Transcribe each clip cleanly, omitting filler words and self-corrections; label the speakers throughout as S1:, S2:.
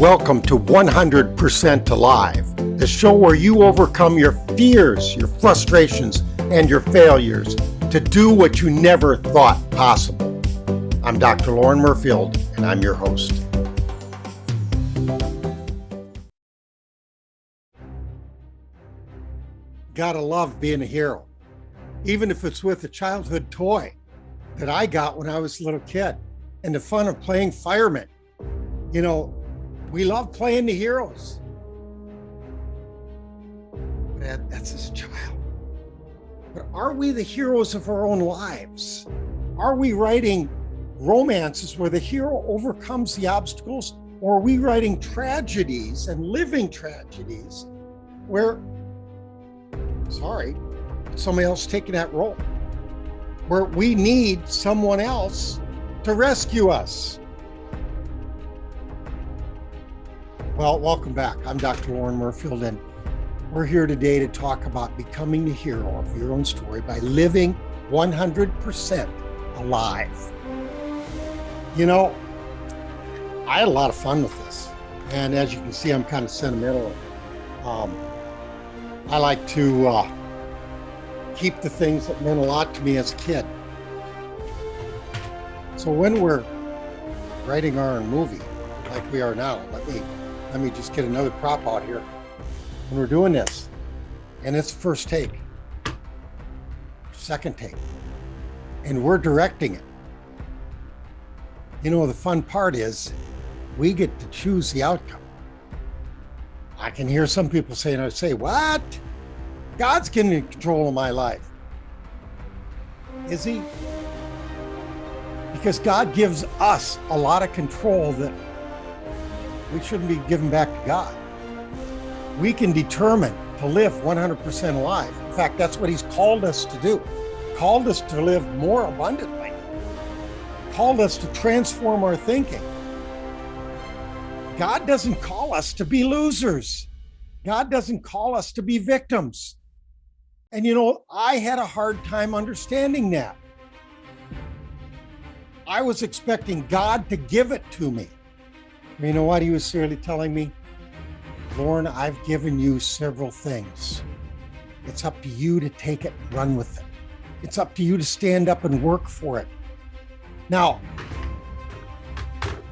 S1: Welcome to 100% Alive, the show where you overcome your fears, your frustrations, and your failures to do what you never thought possible. I'm Dr. Lauren Murfield, and I'm your host. Gotta love being a hero, even if it's with a childhood toy that I got when I was a little kid, and the fun of playing fireman. You know, we love playing the heroes. That's as a child. But are we the heroes of our own lives? Are we writing romances where the hero overcomes the obstacles? Or are we writing tragedies and living tragedies where, somebody else taking that role, where we need someone else to rescue us? Well, welcome back. I'm Dr. Lauren Murfield, and we're here today to talk about becoming the hero of your own story by living 100% alive. You know, I had a lot of fun with this, and as you can see, I'm kind of sentimental. I like to keep the things that meant a lot to me as a kid. So when we're writing our own movie, like we are now, let me just get another prop out here. When we're doing this, and it's first take, second take, and we're directing it. You know, the fun part is we get to choose the outcome. I can hear some people say, what? God's getting in control of my life. Is he? Because God gives us a lot of control that we shouldn't be giving back to God. We can determine to live 100% alive. In fact, that's what he's called us to do. Called us to live more abundantly. Called us to transform our thinking. God doesn't call us to be losers. God doesn't call us to be victims. And you know, I had a hard time understanding that. I was expecting God to give it to me. You know what he was really telling me? Lauren, I've given you several things. It's up to you to take it and run with it. It's up to you to stand up and work for it. Now,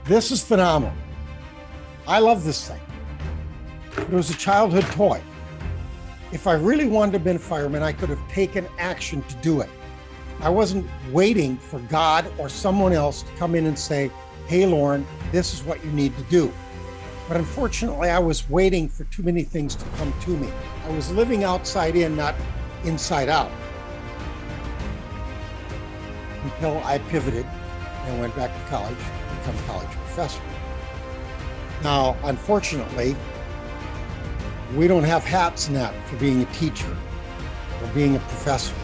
S1: this is phenomenal. I love this thing. It was a childhood toy. If I really wanted to have been a fireman, I could have taken action to do it. I wasn't waiting for God or someone else to come in and say, hey, Lauren, this is what you need to do. But unfortunately, I was waiting for too many things to come to me. I was living outside in, not inside out. Until I pivoted and went back to college to become a college professor. Now, unfortunately, we don't have hats in that for being a teacher or being a professor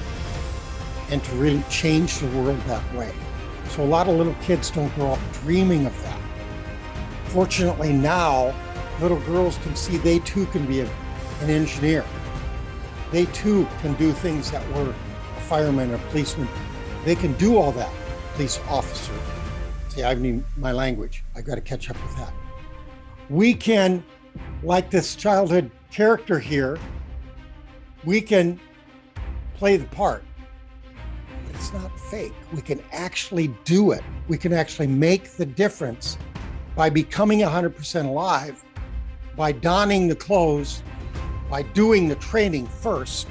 S1: and to really change the world that way. So a lot of little kids don't grow up dreaming of that. Fortunately now, little girls can see they too can be an engineer. They too can do things that were a fireman or a policeman. They can do all that. Police officer. See, I need my language. I got to catch up with that. We can, like this childhood character here, we can play the part. It's not fake. We can actually do it. We can actually make the difference by becoming 100% alive, by donning the clothes, by doing the training first,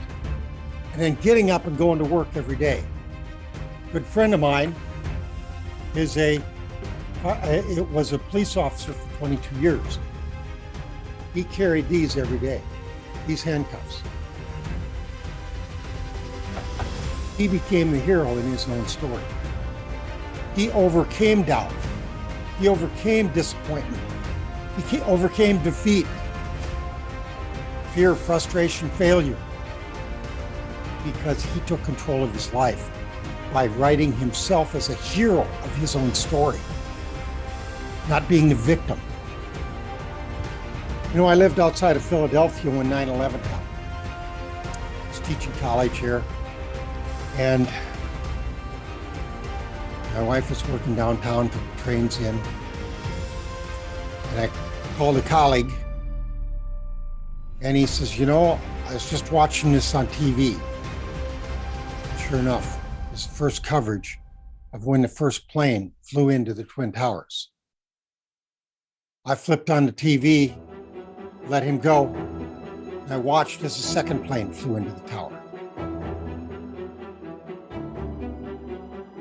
S1: and then getting up and going to work every day. A good friend of mine was a police officer for 22 years. He carried these every day, these handcuffs. He became the hero in his own story. He overcame doubt. He overcame disappointment. He overcame defeat, fear, frustration, failure, because he took control of his life by writing himself as a hero of his own story, not being the victim. You know, I lived outside of Philadelphia when 9/11 happened. I was teaching college here. And my wife was working downtown, took the trains in. And I called a colleague and he says, you know, I was just watching this on TV. Sure enough, this first coverage of when the first plane flew into the Twin Towers. I flipped on the TV, let him go, and I watched as the second plane flew into the tower.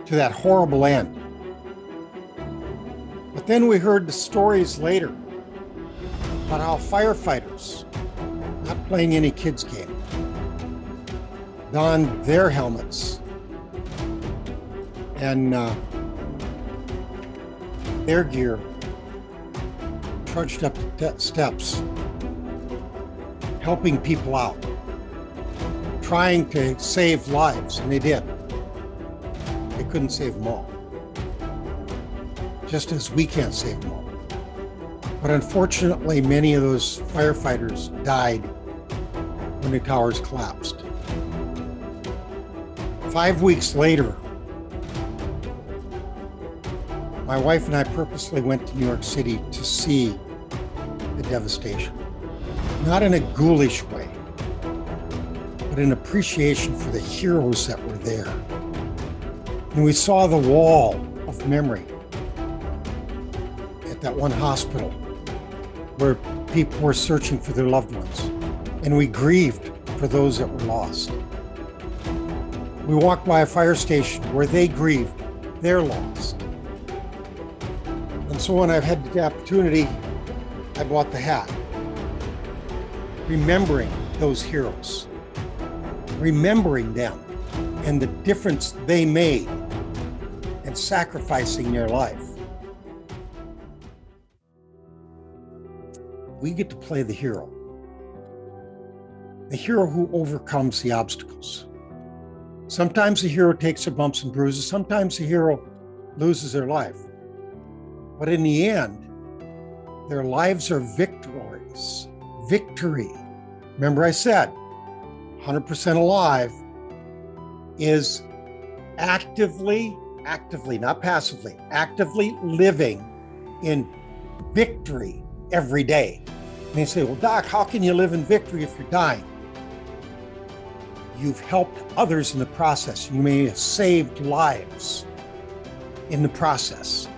S1: To that horrible end. But then we heard the stories later about how firefighters, not playing any kids' game, donned their helmets and their gear, trudged up the steps, helping people out, trying to save lives, and they did. They couldn't save them all, just as we can't save them all. But unfortunately, many of those firefighters died when the towers collapsed. 5 weeks later, my wife and I purposely went to New York City to see the devastation. Not in a ghoulish way, but an appreciation for the heroes that were there. And we saw the wall of memory at that one hospital where people were searching for their loved ones. And we grieved for those that were lost. We walked by a fire station where they grieved their loss. And so when I've had the opportunity, I bought the hat, remembering those heroes, remembering them and the difference they made and sacrificing their life. We get to play the hero who overcomes the obstacles. Sometimes the hero takes their bumps and bruises. Sometimes the hero loses their life. But in the end, their lives are victorious. Victory. Remember I said, 100% alive is actively, not passively, actively living in victory every day. And you say, well, Doc, how can you live in victory if you're dying? You've helped others in the process. You may have saved lives in the process.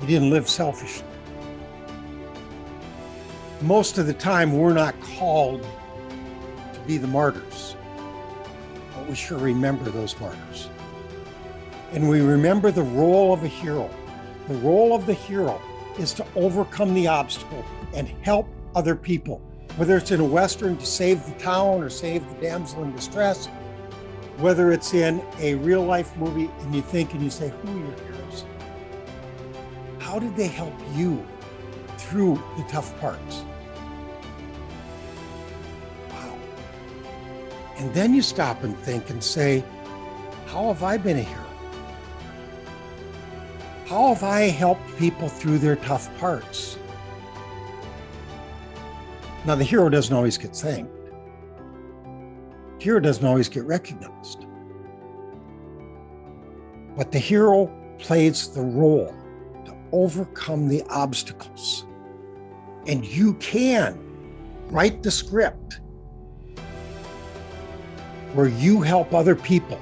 S1: You didn't live selfishly. Most of the time, we're not called to be the martyrs, but we sure remember those martyrs. And we remember the role of a hero. The role of the hero is to overcome the obstacle and help other people. Whether it's in a Western to save the town or save the damsel in distress, whether it's in a real life movie and you think and you say, who are your heroes? How did they help you through the tough parts? Wow. And then you stop and think and say, how have I been a hero? How have I helped people through their tough parts? Now, the hero doesn't always get thanked. The hero doesn't always get recognized. But the hero plays the role to overcome the obstacles. And you can write the script where you help other people.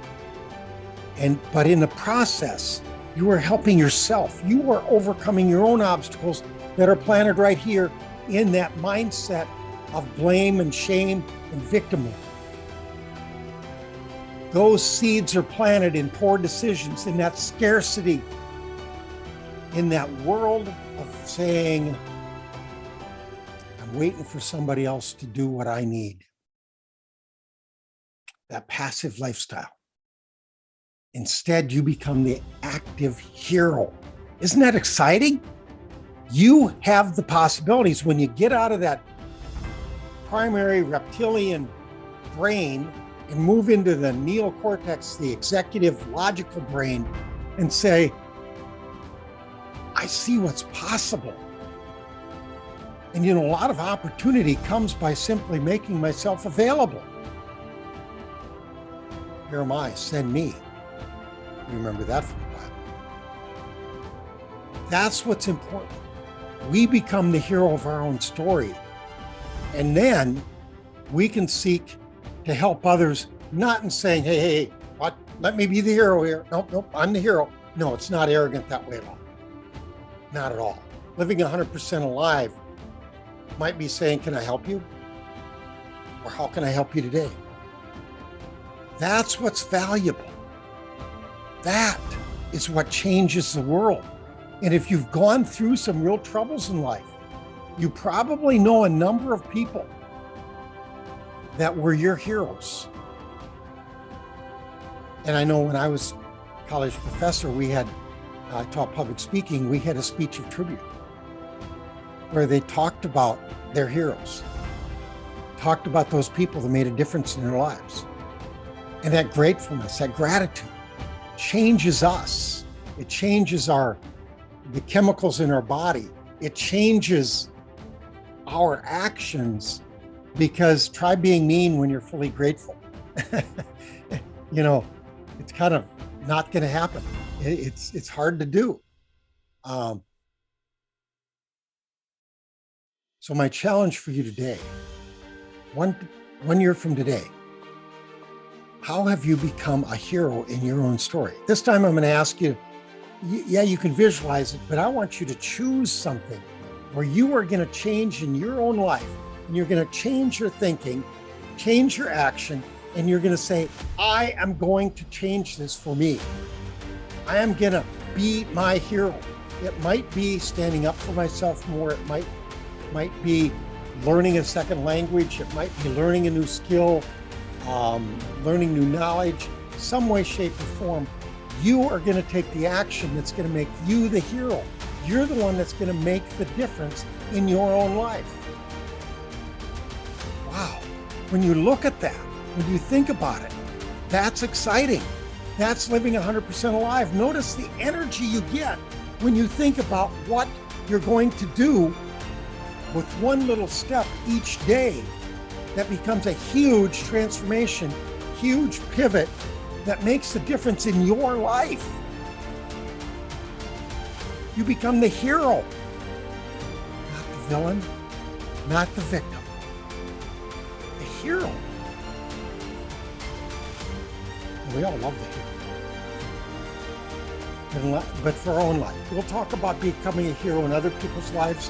S1: But in the process, you are helping yourself. You are overcoming your own obstacles that are planted right here in that mindset of blame and shame and victimhood. Those seeds are planted in poor decisions, in that scarcity, in that world of saying, I'm waiting for somebody else to do what I need. That passive lifestyle. Instead, you become the active hero. Isn't that exciting? You have the possibilities when you get out of that primary reptilian brain and move into the neocortex, the executive logical brain, and say, I see what's possible. And a lot of opportunity comes by simply making myself available. Here am I, send me. Remember that from the Bible. That's what's important. We become the hero of our own story. And then we can seek to help others, not in saying, hey, what? Let me be the hero here. Nope, I'm the hero. No, it's not arrogant that way at all. Not at all. Living 100% alive might be saying, can I help you? Or how can I help you today? That's what's valuable. That is what changes the world. And if you've gone through some real troubles in life, you probably know a number of people that were your heroes. And I know when I was a college professor, I taught public speaking, we had a speech of tribute where they talked about their heroes, talked about those people that made a difference in their lives. And that gratefulness, that gratitude changes us. It changes the chemicals in our body. It changes our actions, because try being mean when you're fully grateful. It's kind of not going to happen. It's hard to do. So my challenge for you today, one year from today, how have you become a hero in your own story? This time I'm going to ask you, yeah, you can visualize it, but I want you to choose something where you are going to change in your own life, and you're going to change your thinking, change your action, and you're going to say, I am going to change this for me. I am going to be my hero. It might be standing up for myself more. It might be learning a second language. It might be learning a new skill, learning new knowledge, some way, shape, or form. You are going to take the action that's going to make you the hero. You're the one that's going to make the difference in your own life. Wow. When you look at that, when you think about it, that's exciting. That's living 100% alive. Notice the energy you get when you think about what you're going to do with one little step each day that becomes a huge transformation, huge pivot that makes the difference in your life. You become the hero, not the villain, not the victim, the hero. And we all love the hero. But for our own life, we'll talk about becoming a hero in other people's lives.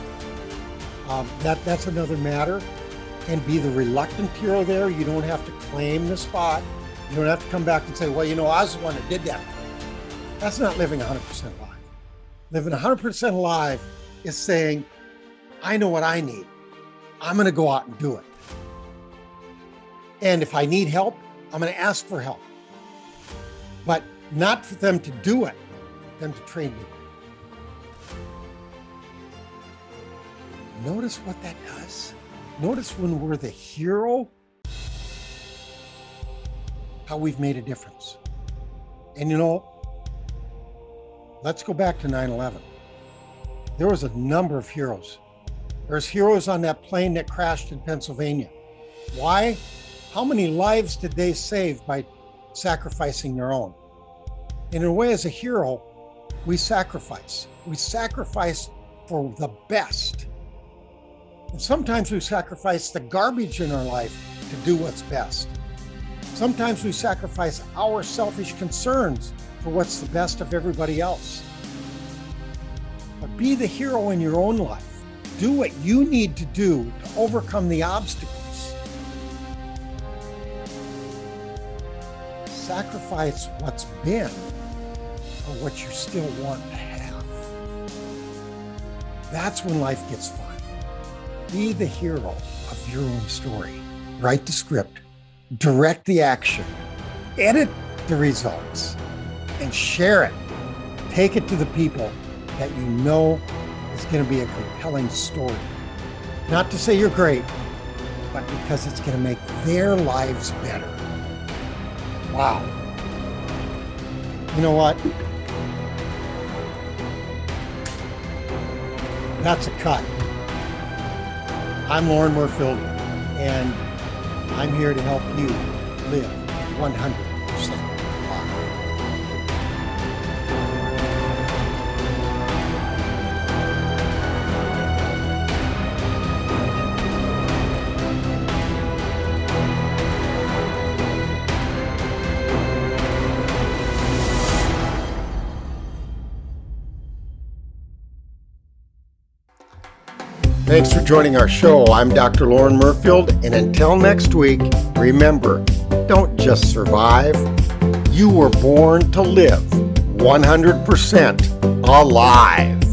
S1: That's another matter. And be the reluctant hero there. You don't have to claim the spot. You don't have to come back and say, well, I was the one that did that. That's not living 100% alive. Living 100% alive is saying, I know what I need. I'm going to go out and do it. And if I need help, I'm going to ask for help. But not for them to do it, them to train me. Notice what that does. Notice when we're the hero, how we've made a difference. And let's go back to 9/11. There was a number of heroes. There's heroes on that plane that crashed in Pennsylvania. Why? How many lives did they save by sacrificing their own? In a way, as a hero, we sacrifice. We sacrifice for the best. And sometimes we sacrifice the garbage in our life to do what's best. Sometimes we sacrifice our selfish concerns for what's the best of everybody else. But be the hero in your own life. Do what you need to do to overcome the obstacles. Sacrifice what's been for what you still want to have. That's when life gets fun. Be the hero of your own story. Write the script, direct the action, edit the results, and share it. Take it to the people that you know is going to be a compelling story. Not to say you're great, but because it's going to make their lives better. Wow. You know what? That's a cut. I'm Lauren Murfield, and I'm here to help you live 100%. Thanks for joining our show. I'm Dr. Lauren Murfield, and until next week, remember, don't just survive. You were born to live 100% alive.